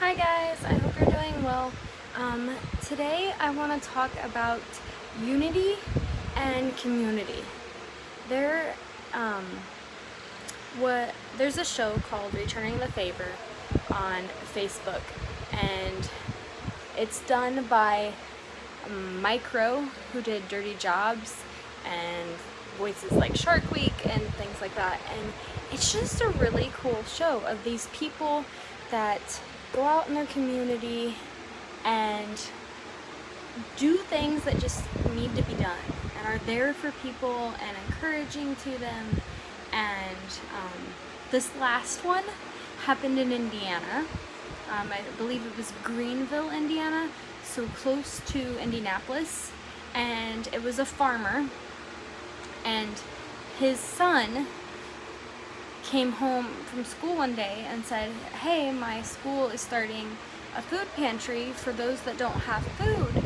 Hi guys, I hope you're doing well. Today I want to talk about unity and community. There, um, there's a show called Returning the Favor on Facebook, and it's done by Mike Rowe, who did Dirty Jobs and voices like Shark Week and things like that. And it's just a really cool show of these people that go out in their community and do things that just need to be done and are there for people and encouraging to them. And this last one happened in Indiana. I believe it was Greenville, Indiana, so close to Indianapolis. And it was a farmer, and his son came home from school one day and said, "Hey, my school is starting a food pantry for those that don't have food."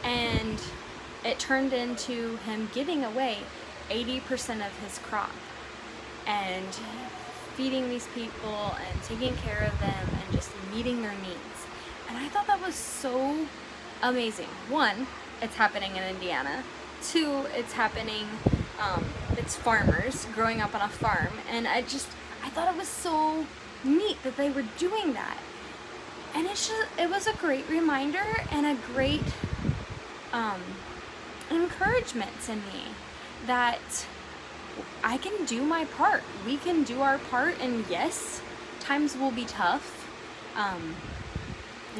And it turned into him giving away 80% of his crop and feeding these people and taking care of them and just meeting their needs. And I thought that was so amazing. One, it's happening in Indiana. Two, it's happening, it's farmers growing up on a farm. And I thought it was so neat that they were doing that. And it was a great reminder and a great encouragement to me that I can do my part. We can do our part, and yes, times will be tough.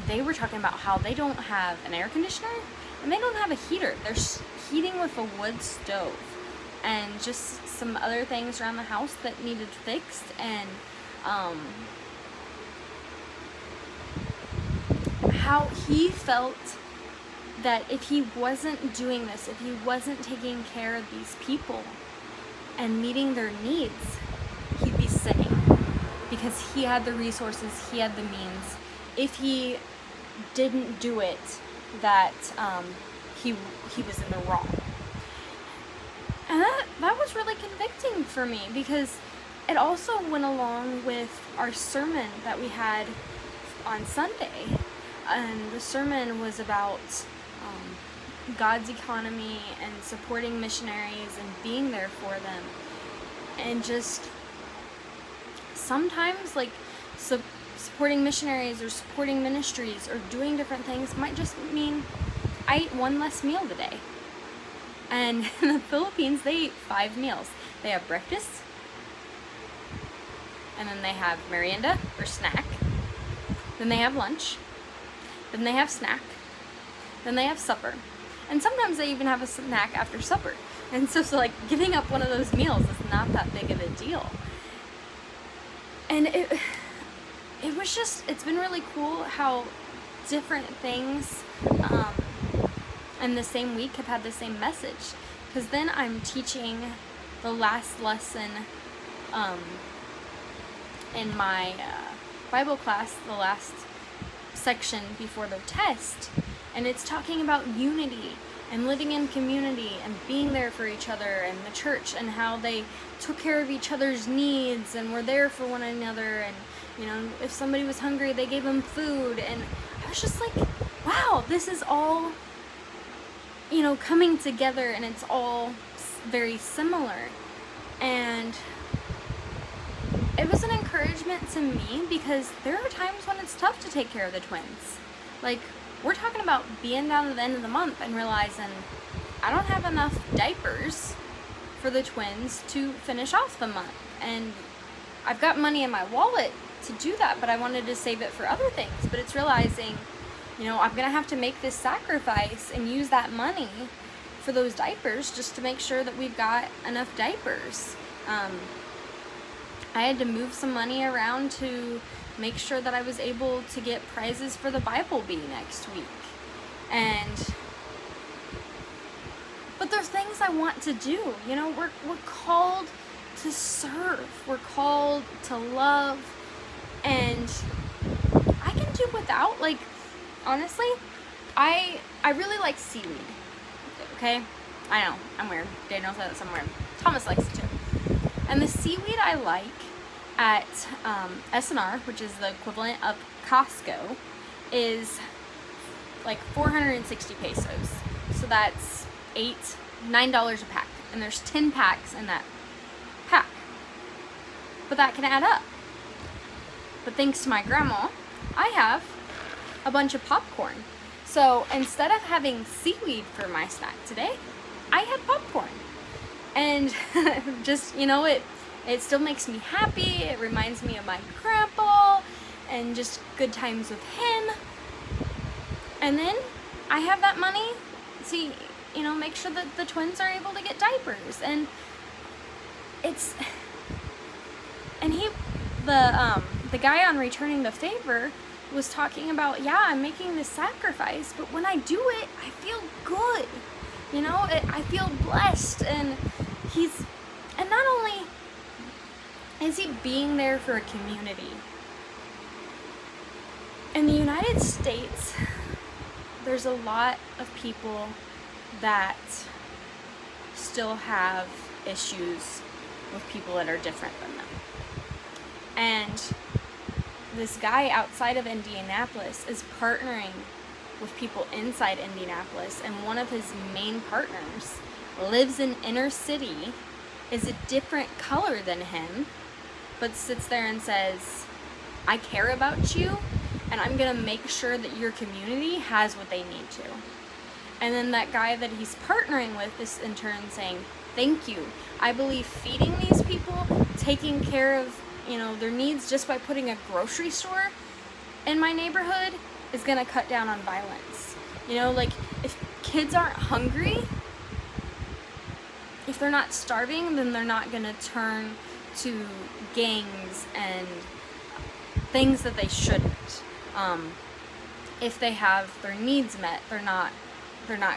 They were talking about how they don't have an air conditioner and they don't have a heater. They're heating with a wood stove and just some other things around the house that needed fixed. And how he felt that if he wasn't doing this, if he wasn't taking care of these people and meeting their needs, he'd be sitting, because he had the resources, he had the means. If he didn't do it, that he was in the wrong. And that was really convicting for me, because it also went along with our sermon that we had on Sunday. And the sermon was about God's economy and supporting missionaries and being there for them. And just sometimes, like, supporting missionaries or supporting ministries or doing different things might just mean I eat one less meal today. And in the Philippines, they eat 5 meals. They have breakfast, and then they have merienda or snack, then they have lunch, then they have snack, then they have supper, and sometimes they even have a snack after supper. And so like, giving up one of those meals is not that big of a deal. And it was just, it's been really cool how different things in the same week have had the same message. Because then I'm teaching the last lesson in my Bible class, the last section before the test, and it's talking about unity and living in community and being there for each other, and the church and how they took care of each other's needs and were there for one another. And if somebody was hungry, they gave them food. And I was just like, wow, this is all coming together, and it's all very similar. And it was an encouragement to me, because there are times when it's tough to take care of the twins. Like, we're talking about being down at the end of the month and realizing I don't have enough diapers for the twins to finish off the month. And I've got money in my wallet to do that, but I wanted to save it for other things. But it's realizing, I'm going to have to make this sacrifice and use that money for those diapers just to make sure that we've got enough diapers. I had to move some money around to make sure that I was able to get prizes for the Bible Bee next week. But there's things I want to do. We're called to serve. We're called to love. And I can do without, like, honestly, I really like seaweed. Okay? I know, I'm weird. Daniel said it somewhere. Thomas likes it too. And the seaweed I like at S&R, which is the equivalent of Costco, is like 460 pesos. So that's $9 a pack. And there's 10 packs in that pack. But that can add up. But thanks to my grandma, I have a bunch of popcorn. So instead of having seaweed for my snack today, I had popcorn. And just, it still makes me happy. It reminds me of my grandpa and just good times with him. And then I have that money to, make sure that the twins are able to get diapers. And the guy on Returning the Favor was talking about, I'm making this sacrifice, but when I do it, I feel good. I feel blessed, and not only is he being there for a community. In the United States, there's a lot of people that still have issues with people that are different than them. And this guy outside of Indianapolis is partnering with people inside Indianapolis, and one of his main partners lives in inner city, is a different color than him, but sits there and says, I care about you, and I'm gonna make sure that your community has what they need to. And then that guy that he's partnering with is in turn saying, thank you. I believe feeding these people, taking care of their needs just by putting a grocery store in my neighborhood is gonna cut down on violence. If kids aren't hungry, if they're not starving, then they're not gonna turn to gangs and things that they shouldn't. If they have their needs met, they're not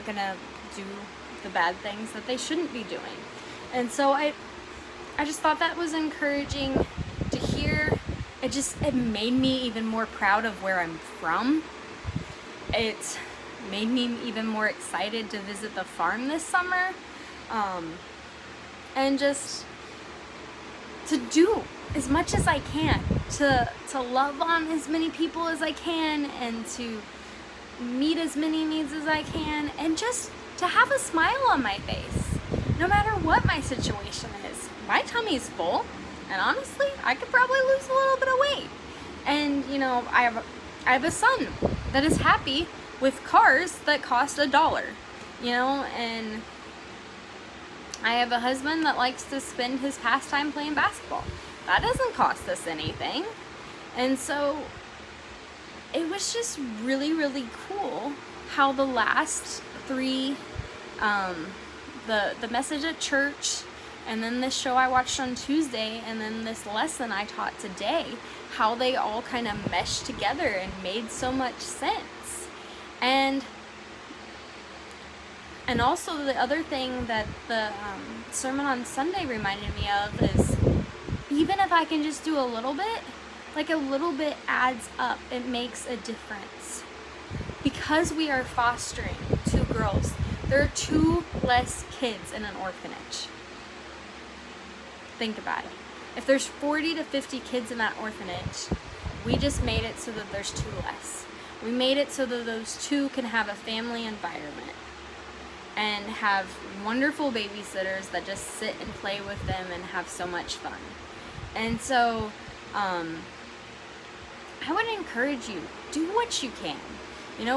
gonna do the bad things that they shouldn't be doing. And so I just thought that was encouraging to hear. It made me even more proud of where I'm from. It made me even more excited to visit the farm this summer. And just to do as much as I can, to love on as many people as I can, and to meet as many needs as I can, and just to have a smile on my face, no matter what my situation is. My tummy's full, and honestly, I could probably lose a little bit of weight. And I have a son that is happy with cars that cost $1, and I have a husband that likes to spend his pastime playing basketball. That doesn't cost us anything. And so it was just really, really cool how the last three, the message at church, and then this show I watched on Tuesday, and then this lesson I taught today, how they all kind of meshed together and made so much sense. And also the other thing that the sermon on Sunday reminded me of is, even if I can just do a little bit, like a little bit adds up. It makes a difference. Because we are fostering 2 girls, there are 2 less kids in an orphanage. Think about it. If there's 40 to 50 kids in that orphanage, we just made it so that there's 2 less. We made it so that those 2 can have a family environment and have wonderful babysitters that just sit and play with them and have so much fun. And so I would encourage you, do what you can.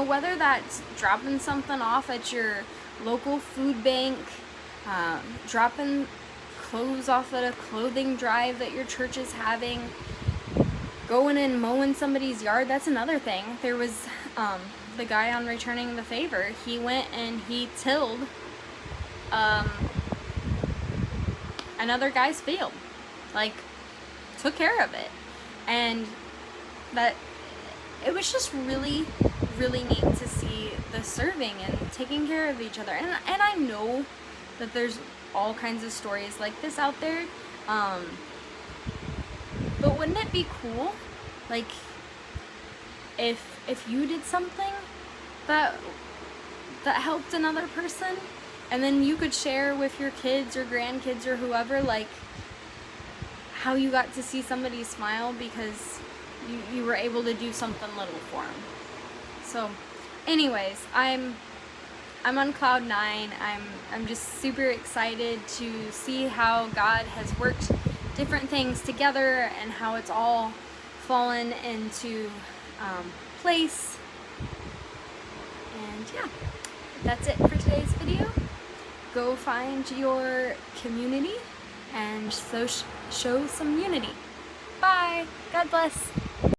Whether that's dropping something off at your local food bank, dropping clothes off at a clothing drive that your church is having, going and mowing somebody's yard. That's another thing. There was the guy on Returning the Favor. He went and he tilled another guy's field, took care of it. And that it was just really, really neat to see the serving and taking care of each other. And I know that there's all kinds of stories like this out there, but wouldn't it be cool, if you did something that helped another person, and then you could share with your kids or grandkids or whoever, how you got to see somebody smile because you were able to do something little for them. So anyways, I'm on cloud 9. I'm just super excited to see how God has worked different things together and how it's all fallen into place. And yeah, that's it for today's video. Go find your community and show some unity. Bye. God bless.